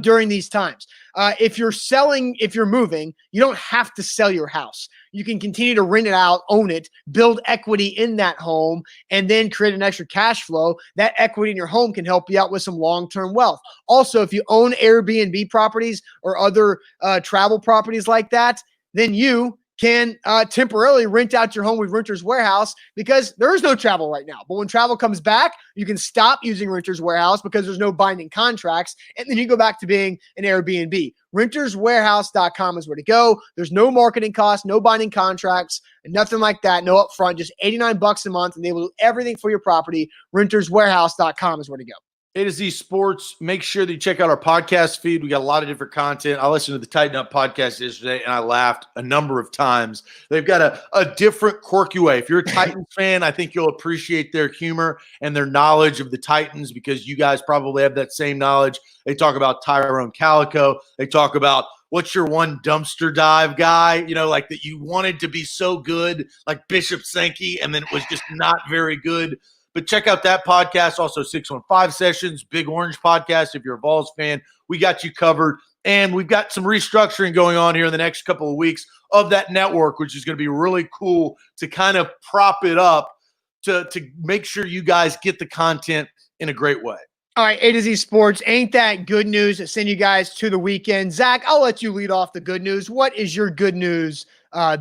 during these times. If you're moving, you don't have to sell your house. You can continue to rent it out, own it, build equity in that home, and then create an extra cash flow. That equity in your home can help you out with some long-term wealth. Also, if you own Airbnb properties or other travel properties like that, then you can temporarily rent out your home with Renters Warehouse because there is no travel right now. But when travel comes back, you can stop using Renters Warehouse because there's no binding contracts, and then you go back to being an Airbnb. RentersWarehouse.com is where to go. There's no marketing costs, no binding contracts, and nothing like that. No upfront, just $89 a month, and they will do everything for your property. RentersWarehouse.com is where to go. A to Z Sports. Make sure that you check out our podcast feed. We got a lot of different content. I listened to the Tighten Up podcast yesterday, and I laughed a number of times. They've got a different, quirky way. If you're a Titans fan, I think you'll appreciate their humor and their knowledge of the Titans because you guys probably have that same knowledge. They talk about Tyrone Calico. They talk about what's your one dumpster dive guy, like that you wanted to be so good, like Bishop Sankey, and then it was just not very good. But check out that podcast. Also, 615 Sessions, Big Orange podcast. If you're a Vols fan, we got you covered. And we've got some restructuring going on here in the next couple of weeks of that network, which is going to be really cool to kind of prop it up to make sure you guys get the content in a great way. All right, A to Z Sports. Ain't that good news to send you guys to the weekend? Zach, I'll let you lead off the good news. What is your good news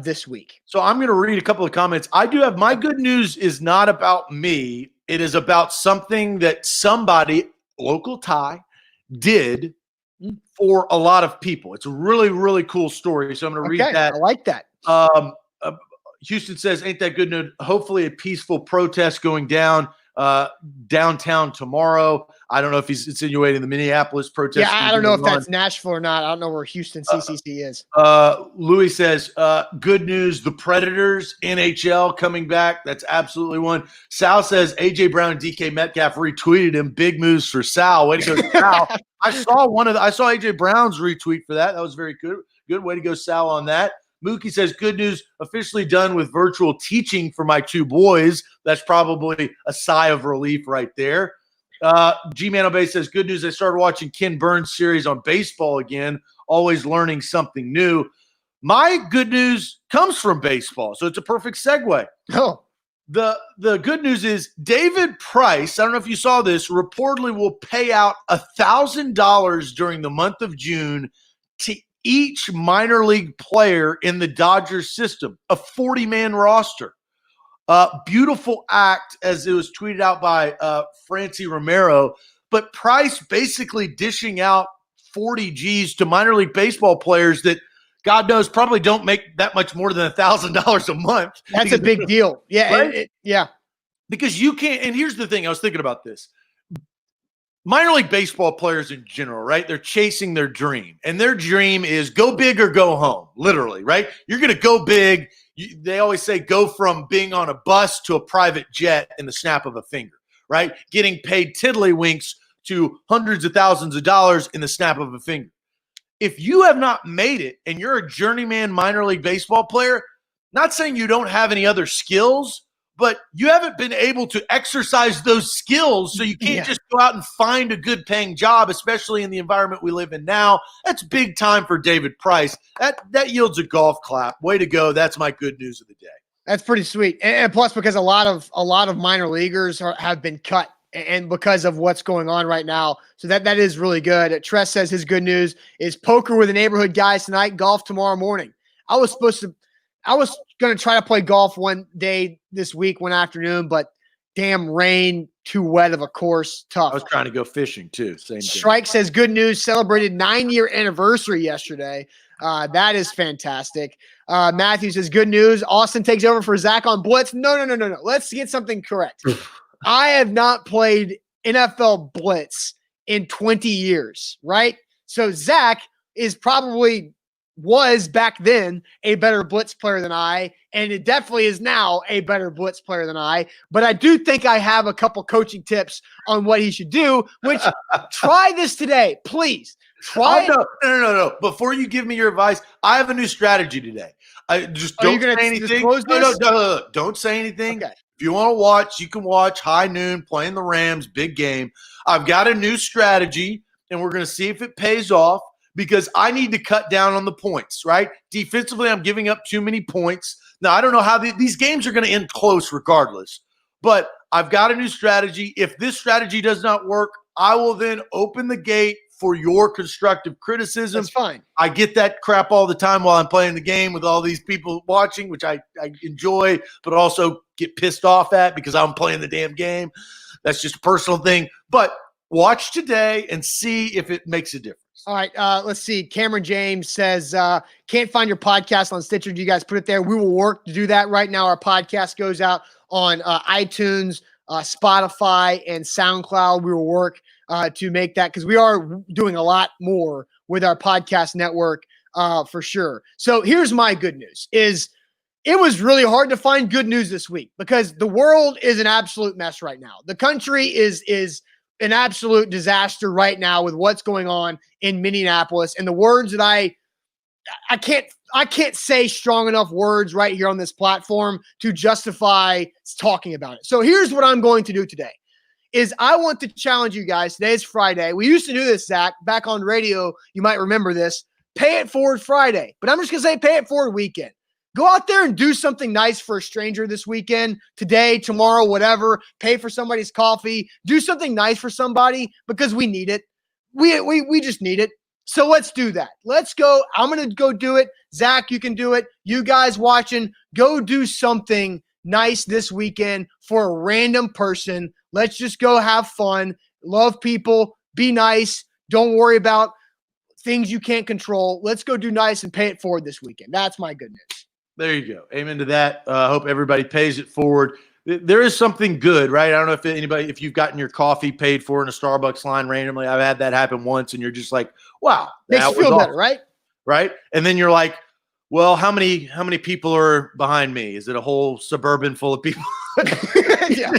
this week? So I'm going to read a couple of comments. I do have my good news is not about me. It is about something that somebody, local Ty, did for a lot of people. It's a really, really cool story. So I'm going to read that. I like that. Houston says, ain't that good news? Hopefully a peaceful protest going down downtown tomorrow. I don't know if he's insinuating the Minneapolis protest. Yeah, I don't know if that's Nashville or not. I don't know where Houston CCC is. Louis says, good news, the Predators, NHL coming back. That's absolutely one. Sal says, A.J. Brown and DK Metcalf retweeted him. Big moves for Sal. Way to go, Sal. I saw A.J. Brown's retweet for that. That was very good. Good way to go, Sal, on that. Mookie says, good news, officially done with virtual teaching for my two boys. That's probably a sigh of relief right there. G-Man Obey says, good news, I started watching Ken Burns' series on baseball again, always learning something new. My good news comes from baseball, so it's a perfect segue. Oh. The good news is David Price, I don't know if you saw this, reportedly will pay out $1,000 during the month of June to each minor league player in the Dodgers system, a 40-man roster. Beautiful act, as it was tweeted out by Francie Romero. But Price basically dishing out 40 G's to minor league baseball players that God knows probably don't make that much more than $1,000 a month. That's a big deal. Yeah, right? Yeah. Because you can't. And here's the thing: I was thinking about this. Minor league baseball players in general, right? They're chasing their dream, and their dream is go big or go home. Literally, right? You're going to go big. They always say go from being on a bus to a private jet in the snap of a finger, right? Getting paid tiddlywinks to hundreds of thousands of dollars in the snap of a finger. If you have not made it and you're a journeyman minor league baseball player, not saying you don't have any other skills, but you haven't been able to exercise those skills, so you can't just go out and find a good paying job, especially in the environment we live in now. That's big time for David Price. That yields a golf clap. Way to go. That's my good news of the day. That's pretty sweet. And plus, because a lot of minor leaguers have been cut, and because of what's going on right now. So that is really good. Tress says his good news is poker with the neighborhood guys tonight, golf tomorrow morning. I was going to try to play golf one day this week, one afternoon, but damn rain, too wet of a course, tough. I was trying to go fishing too. Same thing. Strike says good news, celebrated 9-year anniversary yesterday. That is fantastic. Matthew says good news, Austin takes over for Zach on Blitz. No. Let's get something correct. I have not played NFL Blitz in 20 years, right? So Zach was back then a better blitz player than I, and it definitely is now a better blitz player than I. But I do think I have a couple coaching tips on what he should do, which try this today, please. Try it. No. Before you give me your advice, I have a new strategy today. I just don't say anything. No. Don't say anything. Okay. If you want to watch, you can watch high noon playing the Rams, big game. I've got a new strategy, and we're going to see if it pays off. Because I need to cut down on the points, right? Defensively, I'm giving up too many points. Now, I don't know how these games are going to end close regardless. But I've got a new strategy. If this strategy does not work, I will then open the gate for your constructive criticism. That's fine. I get that crap all the time while I'm playing the game with all these people watching, which I enjoy, but also get pissed off at because I'm playing the damn game. That's just a personal thing. But watch today and see if it makes a difference. All right, let's see. Cameron James says, can't find your podcast on Stitcher. Do you guys put it there? We will work to do that. Right now, our podcast goes out on iTunes, Spotify, and SoundCloud. We will work to make that, because we are doing a lot more with our podcast network for sure. So here's my good news is it was really hard to find good news this week because the world is an absolute mess right now. The country is an absolute disaster right now with what's going on in Minneapolis. And the words that I can't say strong enough words right here on this platform to justify talking about it. So here's what I'm going to do today is I want to challenge you guys. Today is Friday. We used to do this, Zach, back on radio. You might remember this. Pay it forward Friday. But I'm just going to say pay it forward weekend. Go out there and do something nice for a stranger this weekend, today, tomorrow, whatever. Pay for somebody's coffee. Do something nice for somebody because we need it. We just need it. So let's do that. Let's go. I'm going to go do it. Zach, you can do it. You guys watching, go do something nice this weekend for a random person. Let's just go have fun. Love people. Be nice. Don't worry about things you can't control. Let's go do nice and pay it forward this weekend. That's my good news. There you go. Amen to that. I hope everybody pays it forward. There is something good, right? I don't know if you've gotten your coffee paid for in a Starbucks line randomly. I've had that happen once, and you're just like, wow. Makes you feel better, right? Right? And then you're like, well, how many people are behind me? Is it a whole suburban full of people? Yeah.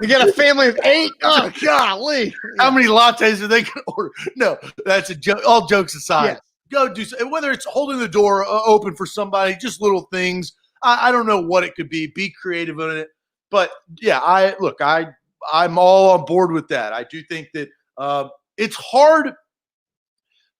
You got a family of 8? Oh, golly. Yeah. How many lattes are they going to order? No, that's a joke. All jokes aside. Yes. Go do whether it's holding the door open for somebody, just little things. I don't know what it could be. Be creative in it, but yeah, I'm all on board with that. I do think that it's hard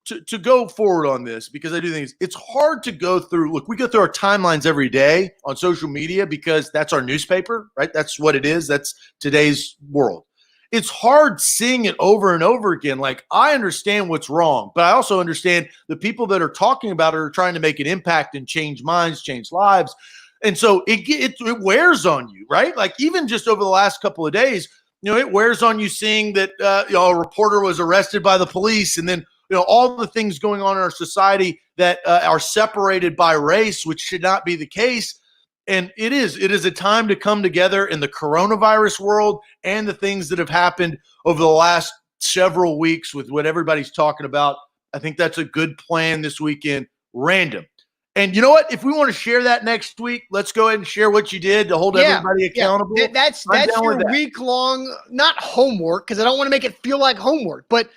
to go forward on this because I do think it's hard to go through. Look, we go through our timelines every day on social media because that's our newspaper, right? That's what it is. That's today's world. It's hard seeing it over and over again. Like, I understand what's wrong, but I also understand the people that are talking about it are trying to make an impact and change minds, change lives. And so it wears on you, right? Like, even just over the last couple of days, it wears on you seeing that a reporter was arrested by the police, and then all the things going on in our society that are separated by race, which should not be the case. And it is a time to come together in the coronavirus world and the things that have happened over the last several weeks with what everybody's talking about. I think that's a good plan this weekend. Random. And you know what? If we want to share that next week, let's go ahead and share what you did to hold everybody accountable. Yeah. That's your week-long, not homework, because I don't want to make it feel like homework, but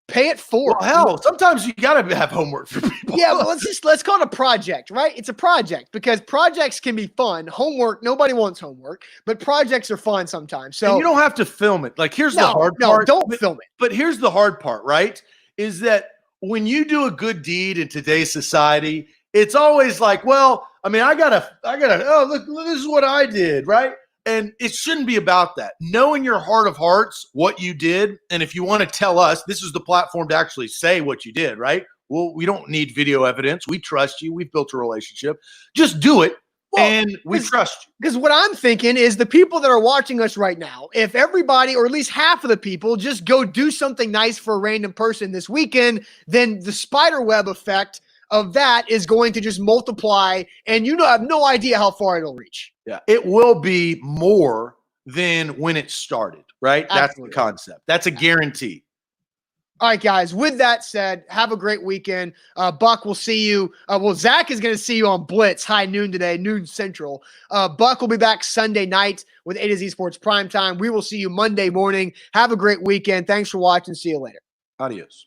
pay it forward. Well, hell, sometimes you got to have homework for people. Yeah, well, let's call it a project, right? It's a project because projects can be fun. Homework, nobody wants homework, but projects are fun sometimes. So and you don't have to film it. Like, here's the hard part. Don't film it. But here's the hard part, right? Is that when you do a good deed in today's society, it's always like, well, I mean, I gotta, oh, look, this is what I did, right? And it shouldn't be about that. Know in your heart of hearts what you did. And if you want to tell us, this is the platform to actually say what you did, right? Well, we don't need video evidence. We trust you. We've built a relationship. Just do it. Well, and we trust you. Because what I'm thinking is the people that are watching us right now, if everybody, or at least half of the people, just go do something nice for a random person this weekend, then the spider web effect of that is going to just multiply, and have no idea how far it'll reach. Yeah, it will be more than when it started, right? Absolutely. That's the concept. That's a guarantee. All right, guys, with that said, have a great weekend. Buck, we'll see you. Zach is going to see you on Blitz, high noon today, noon central. Buck will be back Sunday night with A to Z Sports Primetime. We will see you Monday morning. Have a great weekend. Thanks for watching. See you later. Adios.